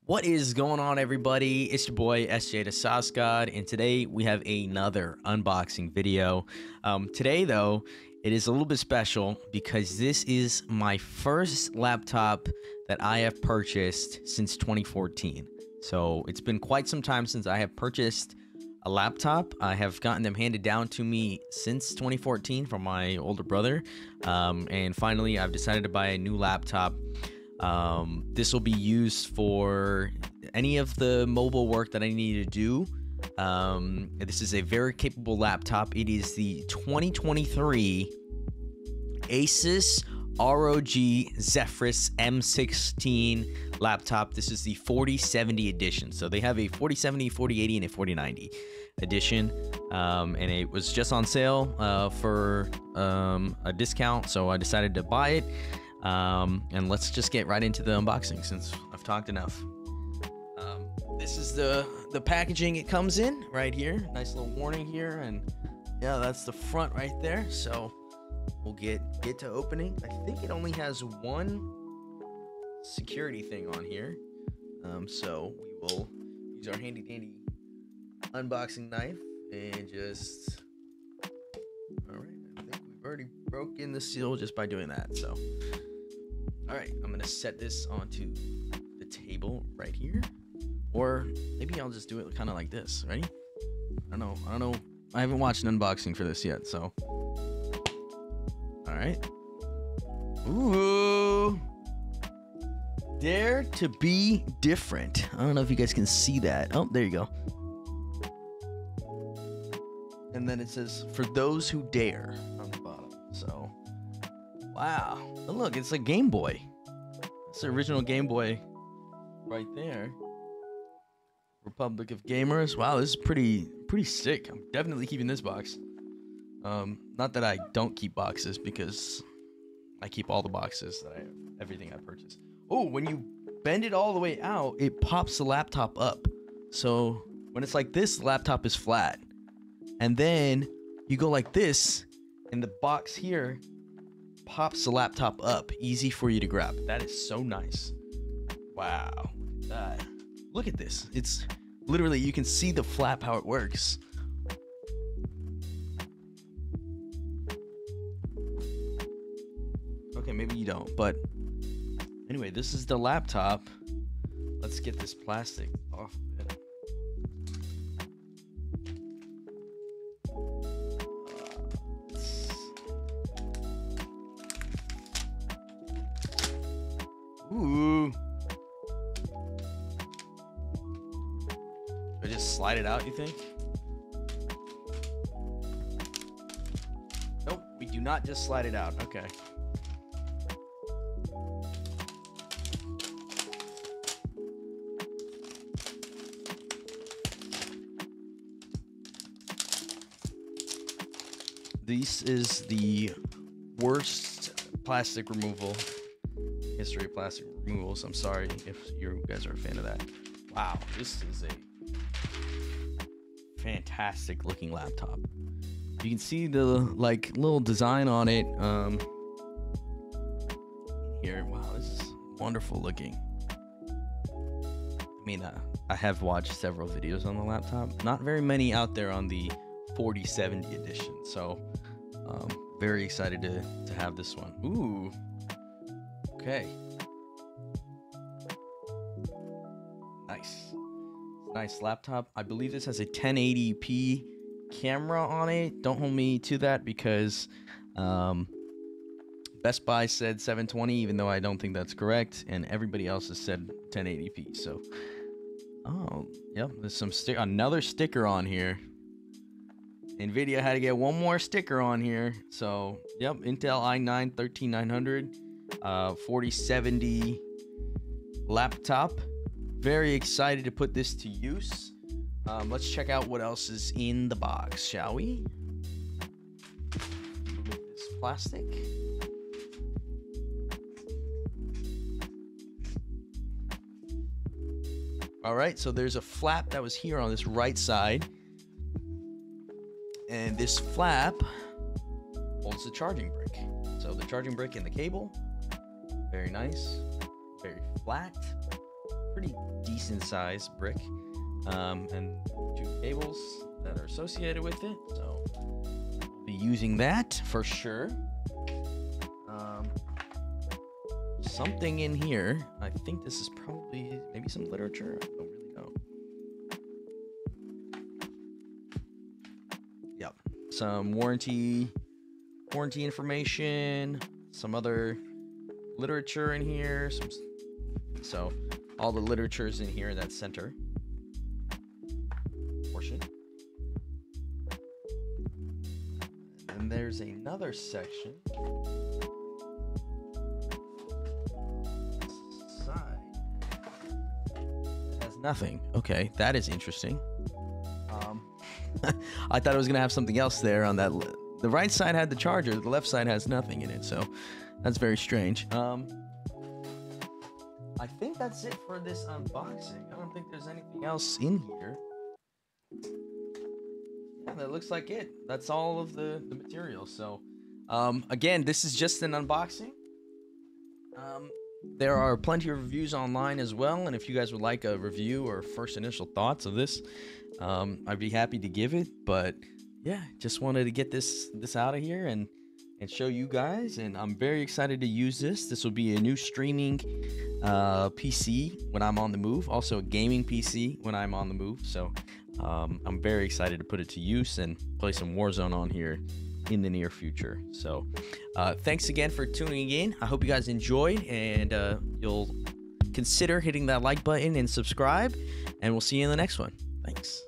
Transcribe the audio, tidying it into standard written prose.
What is going on, everybody? It's your boy SJ the Sauce God, and today we have another unboxing video. Today, though, it is a little bit special because this is my first laptop that I have purchased since 2014. So it's been quite some time since I have purchased a laptop. I have gotten them handed down to me since 2014 from my older brother, and finally I've decided to buy a new laptop. This will be used for any of the mobile work that I need to do. This is a very capable laptop. It is the 2023 ASUS ROG Zephyrus M16 laptop. This is the 4070 edition. So they have a 4070, 4080, and a 4090 edition. And it was just on sale for a discount. So I decided to buy it. And let's just get right into the unboxing since I've talked enough. This is the packaging it comes in right here. Nice little warning here, and yeah, that's the front right there. So we'll get to opening. I think it only has one security thing on here. So we will use our handy dandy unboxing knife and just, all right, I think we've already broken the seal just by doing that. So all right, I'm gonna set this onto the table right here, or maybe I'll just do it kind of like this. Ready? I don't know. I haven't watched an unboxing for this yet, so. All right. Ooh. Dare to be different. I don't know if you guys can see that. Oh, there you go. And then it says, for those who dare on the bottom. So. Wow. Oh, look, it's a Game Boy. It's the original Game Boy right there. Republic of Gamers. Wow, this is pretty sick. I'm definitely keeping this box. Not that I don't keep boxes, because I keep all the boxes that I have, everything I purchase. Oh, when you bend it all the way out, it pops the laptop up. So when it's like this, the laptop is flat. And then you go like this, and the box here pops the laptop up, easy for you to grab. That is so nice. Wow, look at that. Look at this. It's literally, you can see the flap, how it works. Okay, maybe you don't, but anyway, this is the laptop. Let's get this plastic off of it. Ooh. I just slide it out, you think? Nope, we do not just slide it out. Okay. This is the worst plastic removal history of plastic removals. I'm sorry if you guys are a fan of that. Wow, this is a fantastic looking laptop. You can see the like little design on it here. Wow, this is wonderful looking. I mean, I have watched several videos on the laptop, not very many out there on the 4070 edition, so very excited to have this one. Ooh. Okay. Nice laptop. I believe this has a 1080p camera on it. Don't hold me to that because Best Buy said 720, even though I don't think that's correct, and everybody else has said 1080p. So, oh, yep, there's some another sticker on here. NVIDIA had to get one more sticker on here. So, yep, Intel i9 13900. 4070 laptop. Very excited to put this to use. Let's check out what else is in the box, shall we? Remove this plastic. All right, so there's a flap that was here on this right side, and this flap holds the charging brick. So the charging brick and the cable, very nice, very flat, pretty decent decent sized brick, and 2 cables that are associated with it. So I'll be using that for sure. Something in here. I think this is probably maybe some literature. I don't really know. Yep. Some warranty information, some other literature in here. So all the literature is in here in that center portion. And there's another section. Nothing. Okay, that is interesting. I thought it was gonna have something else there on that. The right side had the charger, the left side has nothing in it, so that's very strange. I think that's it for this unboxing. I don't think there's anything else in here. Yeah, that looks like it. That's all of the material. So again, this is just an unboxing. There are plenty of reviews online as well, and if you guys would like a review or first initial thoughts of this, I'd be happy to give it. But yeah, just wanted to get this out of here and show you guys, and I'm very excited to use this. This will be a new streaming PC when I'm on the move, also a gaming PC when I'm on the move. So I'm very excited to put it to use and play some Warzone on here in the near future. So thanks again for tuning in. I hope you guys enjoyed, and you'll consider hitting that like button and subscribe, and we'll see you in the next one. Thanks.